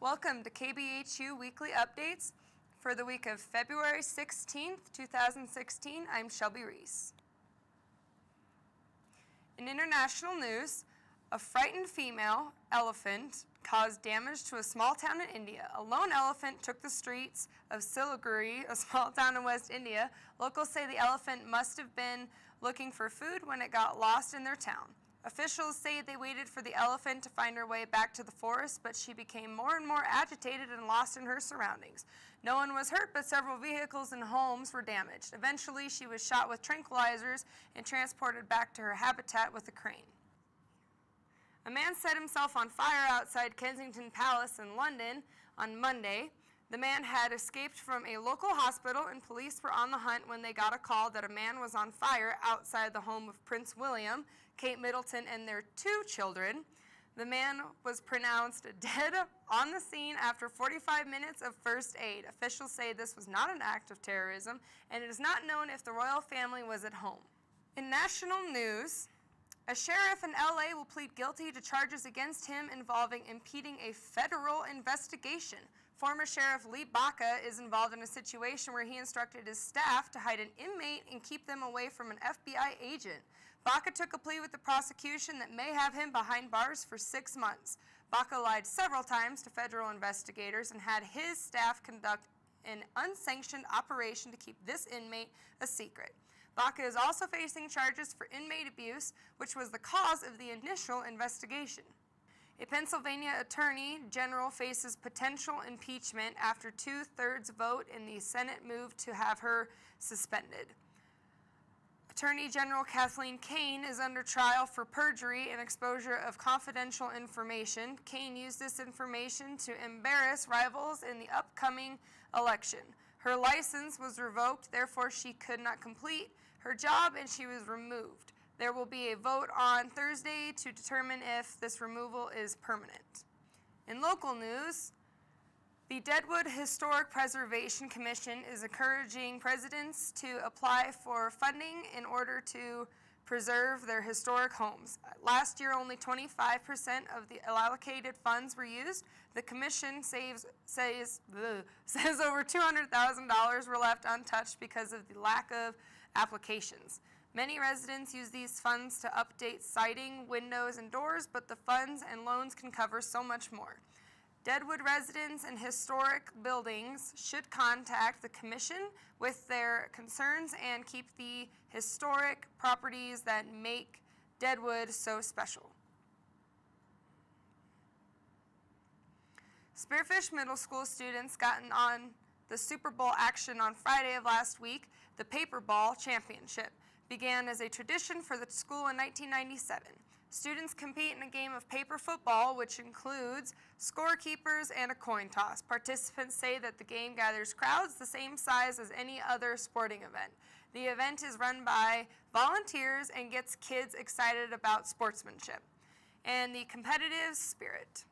Welcome to KBHU Weekly Updates for the week of February 16th, 2016. I'm Shelby Reese. In international news, a frightened female elephant caused damage to a small town in India. A lone elephant took the streets of Siliguri, a small town in West India. Locals say the elephant must have been looking for food when it got lost in their town. Officials say they waited for the elephant to find her way back to the forest, but she became more and more agitated and lost in her surroundings. No one was hurt, but several vehicles and homes were damaged. Eventually, she was shot with tranquilizers and transported back to her habitat with a crane. A man set himself on fire outside Kensington Palace in London on Monday. The man had escaped from a local hospital, and police were on the hunt when they got a call that a man was on fire outside the home of Prince William, Kate Middleton, and their 2 children. The man was pronounced dead on the scene after 45 minutes of first aid. Officials say this was not an act of terrorism, and it is not known if the royal family was at home. In national news, a sheriff in LA will plead guilty to charges against him involving impeding a federal investigation. Former Sheriff Lee Baca is involved in a situation where he instructed his staff to hide an inmate and keep them away from an FBI agent. Baca took a plea with the prosecution that may have him behind bars for 6 months. Baca lied several times to federal investigators and had his staff conduct an unsanctioned operation to keep this inmate a secret. Baca is also facing charges for inmate abuse, which was the cause of the initial investigation. A Pennsylvania attorney general faces potential impeachment after 2/3 vote in the Senate move to have her suspended. Attorney General Kathleen Kane is under trial for perjury and exposure of confidential information. Kane used this information to embarrass rivals in the upcoming election. Her license was revoked, therefore she could not complete her job and she was removed. There will be a vote on Thursday to determine if this removal is permanent. In local news, the Deadwood Historic Preservation Commission is encouraging residents to apply for funding in order to preserve their historic homes. Last year, only 25% of the allocated funds were used. The commission says over $200,000 were left untouched because of the lack of applications. Many residents use these funds to update siding, windows, and doors, but the funds and loans can cover so much more. Deadwood residents and historic buildings should contact the commission with their concerns and keep the historic properties that make Deadwood so special. Spearfish Middle School students got on the Super Bowl action on Friday of last week. The Paper Ball Championship began as a tradition for the school in 1997. Students compete in a game of paper football, which includes scorekeepers and a coin toss. Participants say that the game gathers crowds the same size as any other sporting event. The event is run by volunteers and gets kids excited about sportsmanship and the competitive spirit.